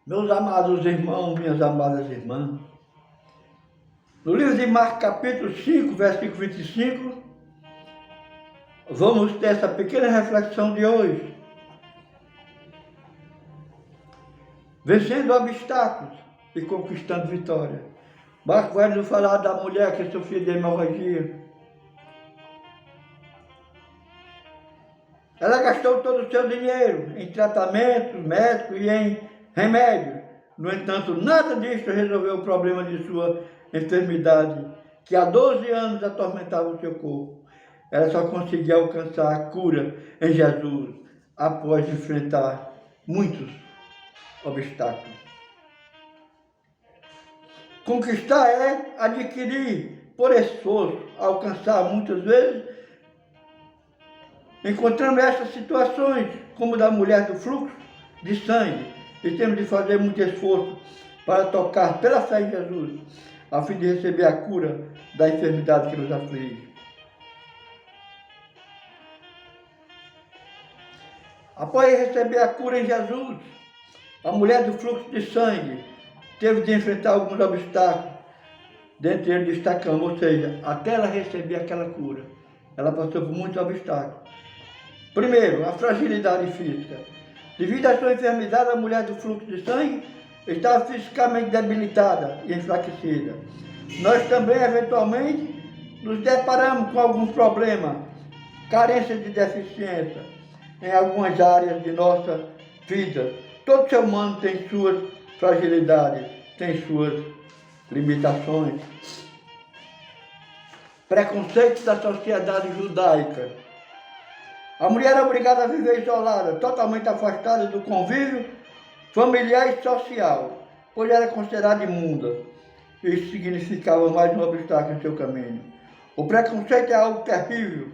Meus amados irmãos, minhas amadas irmãs, no livro de Marcos, capítulo 5, versículo 25, vamos ter essa pequena reflexão de hoje. Vencendo obstáculos e conquistando vitória. Marcos vai nos falar da mulher que sofria de hemorragia. Ela gastou todo o seu dinheiro em tratamentos médicos e em remédios. No entanto, nada disso resolveu o problema de sua enfermidade, que há 12 anos atormentava o seu corpo. Ela só conseguia alcançar a cura em Jesus após enfrentar muitos obstáculos. Conquistar é adquirir por esforço, alcançar muitas vezes. Encontramos essas situações, como da mulher do fluxo de sangue, e temos de fazer muito esforço para tocar pela fé em Jesus, a fim de receber a cura da enfermidade que nos aflige. Após receber a cura em Jesus, a mulher do fluxo de sangue teve de enfrentar alguns obstáculos, dentre eles destacando, ou seja, até ela receber aquela cura, ela passou por muitos obstáculos. Primeiro, a fragilidade física. Devido à sua enfermidade, a mulher do fluxo de sangue estava fisicamente debilitada e enfraquecida. Nós também, eventualmente, nos deparamos com alguns problemas, carência de deficiência em algumas áreas de nossa vida. Todo ser humano tem suas fragilidades, tem suas limitações. Preconceito da sociedade judaica. A mulher é obrigada a viver isolada, totalmente afastada do convívio familiar e social, pois era considerada imunda. Isso significava mais um obstáculo em seu caminho. O preconceito é algo terrível,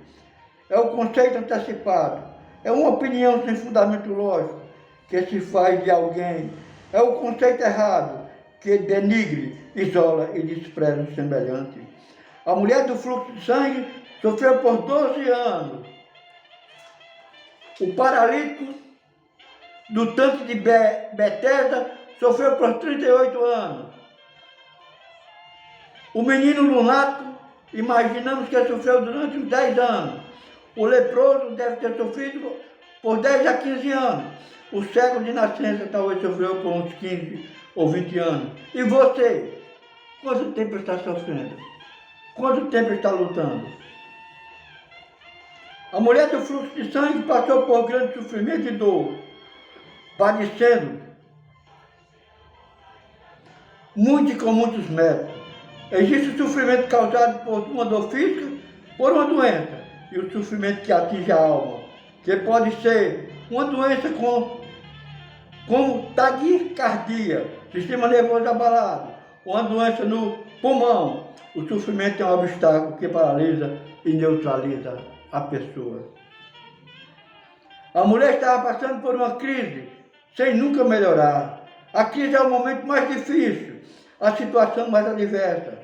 é o conceito antecipado, é uma opinião sem fundamento lógico que se faz de alguém, é o conceito errado que denigre, isola e despreza o semelhante. A mulher do fluxo de sangue sofreu por 12 anos. O paralítico do tanque de Betesda sofreu por 38 anos. O menino lunático, imaginamos que sofreu durante uns 10 anos. O leproso deve ter sofrido por 10 a 15 anos. O cego de nascença talvez sofreu por uns 15 ou 20 anos. E você? Quanto tempo está sofrendo? Quanto tempo está lutando? A mulher do fluxo de sangue passou por grande sofrimento e dor, padecendo muito e com muitos médicos. Existe o sofrimento causado por uma dor física, por uma doença, e o sofrimento que atinge a alma, que pode ser uma doença como taquicardia, sistema nervoso abalado, uma doença no pulmão. O sofrimento é um obstáculo que paralisa e neutraliza a pessoa. A mulher estava passando por uma crise sem nunca melhorar. A crise é o momento mais difícil, a situação mais adversa.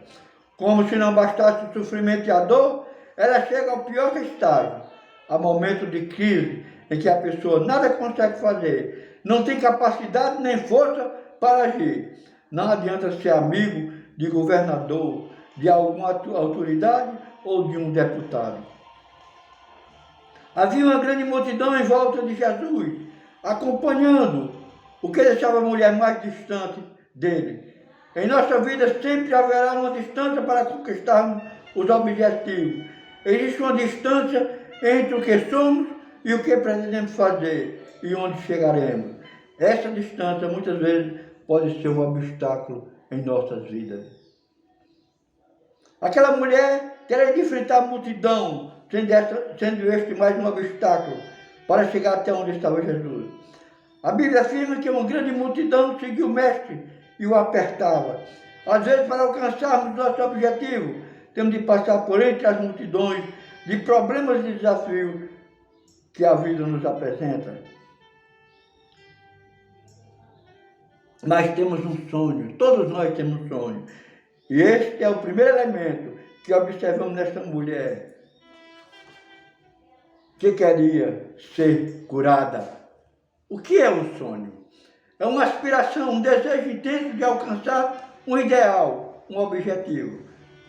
Como se não bastasse o sofrimento e a dor, ela chega ao pior estágio, a momento de crise em que a pessoa nada consegue fazer, não tem capacidade nem força para agir. Não adianta ser amigo de governador, de alguma autoridade ou de um deputado. Havia uma grande multidão em volta de Jesus, acompanhando, o que deixava a mulher mais distante dele. Em nossa vida sempre haverá uma distância para conquistarmos os objetivos. Existe uma distância entre o que somos e o que pretendemos fazer e onde chegaremos. Essa distância muitas vezes pode ser um obstáculo em nossas vidas. Aquela mulher terá de enfrentar a multidão, sendo este mais um obstáculo para chegar até onde estava Jesus. A Bíblia afirma que uma grande multidão seguiu o Mestre e o apertava. Às vezes, para alcançarmos nosso objetivo, temos de passar por entre as multidões de problemas e desafios que a vida nos apresenta. Mas temos um sonho, todos nós temos um sonho. E este é o primeiro elemento que observamos nesta mulher, que queria ser curada. O que é um sonho? É uma aspiração, um desejo intenso de alcançar um ideal, um objetivo.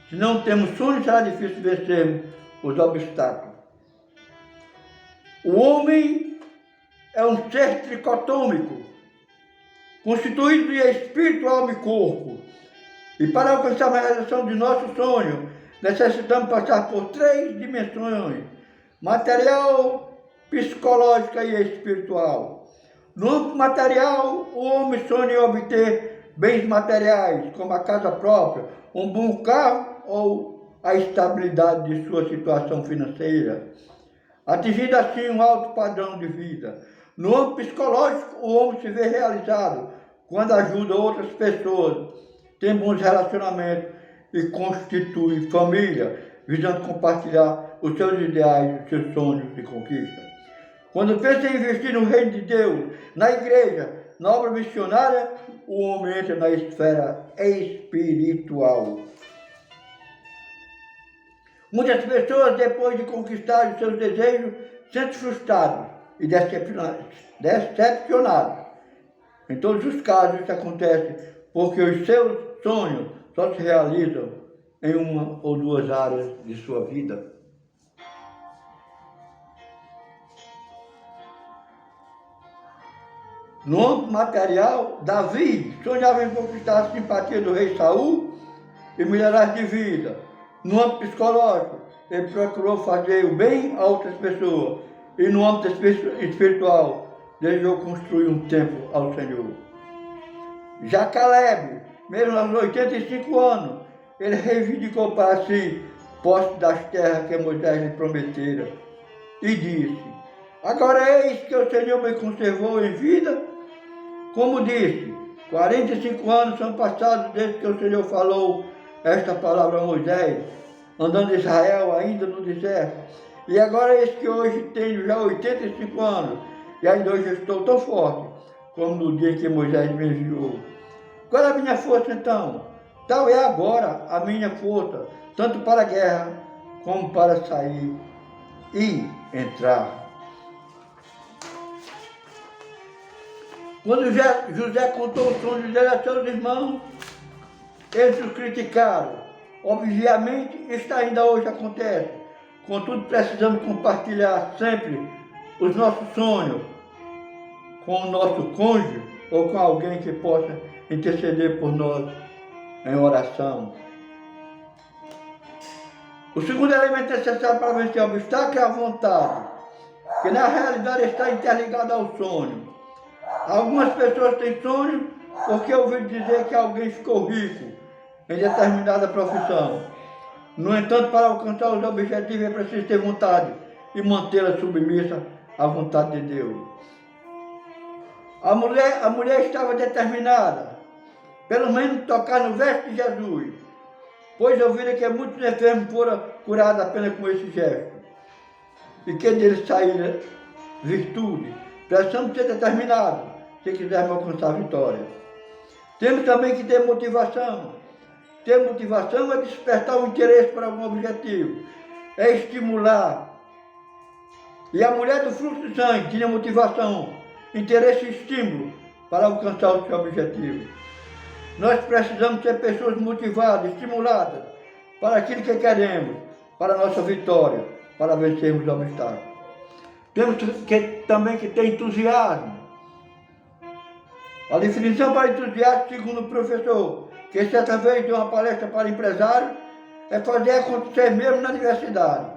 Se não temos sonhos, será difícil vencer os obstáculos. O homem é um ser tricotômico, constituído de espírito, alma e corpo. E para alcançar a realização de nosso sonho, necessitamos passar por 3 dimensões: material, psicológica e espiritual. No âmbito material, o homem sonha em obter bens materiais, como a casa própria, um bom carro ou a estabilidade de sua situação financeira, atingindo assim um alto padrão de vida. No âmbito psicológico, o homem se vê realizado quando ajuda outras pessoas, tem bons relacionamentos e constitui família, visando compartilhar os seus ideais, os seus sonhos e conquistas. Quando pensa em investir no reino de Deus, na igreja, na obra missionária, o homem entra na esfera espiritual. Muitas pessoas, depois de conquistar os seus desejos, sentem frustrados e decepcionados. Em todos os casos isso acontece porque os seus sonhos só se realizam em uma ou 2 áreas de sua vida. No âmbito material, Davi sonhava em conquistar a simpatia do rei Saul e melhorar de vida. No âmbito psicológico, ele procurou fazer o bem a outras pessoas. E no âmbito espiritual, desejou construir um templo ao Senhor. Já Caleb, mesmo aos 85 anos, ele reivindicou para si posse das terras que Moisés lhe prometera. E disse: agora eis que o Senhor me conservou em vida. Como disse, 45 anos são passados desde que o Senhor falou esta palavra a Moisés, andando Israel ainda no deserto. E agora eis que hoje tenho já 85 anos, e ainda hoje estou tão forte, como no dia em que Moisés me enviou. Qual é a minha força então? Tal é agora a minha força, tanto para a guerra, como para sair e entrar. Quando José contou o sonho dele a seus irmãos, eles o criticaram. Obviamente, isso ainda hoje acontece. Contudo, precisamos compartilhar sempre os nossos sonhos com o nosso cônjuge ou com alguém que possa interceder por nós em oração. O segundo elemento necessário para vencer o obstáculo é a vontade, que na realidade está interligada ao sonho. Algumas pessoas têm sonho porque ouviram dizer que alguém ficou rico em determinada profissão. No entanto, para alcançar os objetivos é preciso ter vontade e mantê-la submissa à vontade de Deus. A mulher estava determinada, pelo menos tocar no vestes de Jesus, pois ouviram que muitos enfermos foram curados apenas com esse gesto, e que dele saíra virtude. Precisamos ser determinados se quisermos alcançar a vitória. Temos também que ter motivação. Ter motivação é despertar o interesse para algum objetivo, é estimular. E a mulher do fluxo de sangue tinha motivação, interesse e estímulo para alcançar o seu objetivo. Nós precisamos ser pessoas motivadas, estimuladas para aquilo que queremos, para a nossa vitória, para vencermos os obstáculos. Temos também que ter entusiasmo. A definição para entusiasmo, segundo o professor, que certa vez deu uma palestra para empresários, é fazer acontecer mesmo na adversidade.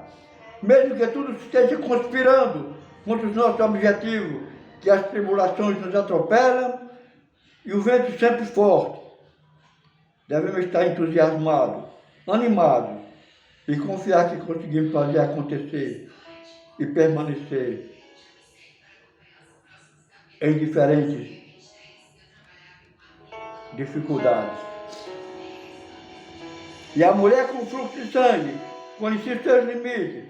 Mesmo que tudo esteja conspirando contra os nossos objetivos, que as tribulações nos atropelam e o vento sempre forte. Devemos estar entusiasmados, animados e confiar que conseguimos fazer acontecer e permanecer em diferentes dificuldades. E a mulher com fluxo de sangue conhecia seus limites,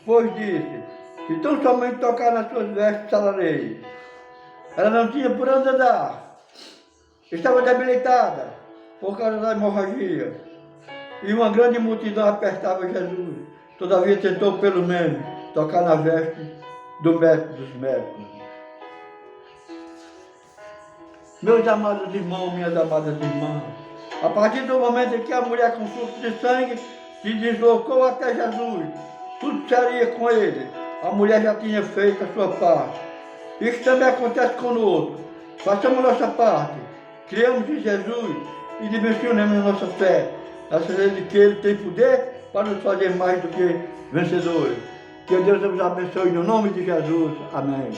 pois disse: se tão somente tocar nas suas vestes, sararei. Ela não tinha por onde andar, estava debilitada por causa da hemorragia, e uma grande multidão apertava Jesus. Todavia tentou pelo menos tocar na veste do médico dos médicos. Meus amados irmãos, minhas amadas irmãs, a partir do momento em que a mulher com fluxo de sangue se deslocou até Jesus, tudo seria com ele. A mulher já tinha feito a sua parte. Isso também acontece conosco. Façamos nossa parte, criamos em Jesus e dimensionemos a nossa fé, na certeza de que Ele tem poder para nos fazer mais do que vencedores. Que Deus nos abençoe no nome de Jesus. Amém.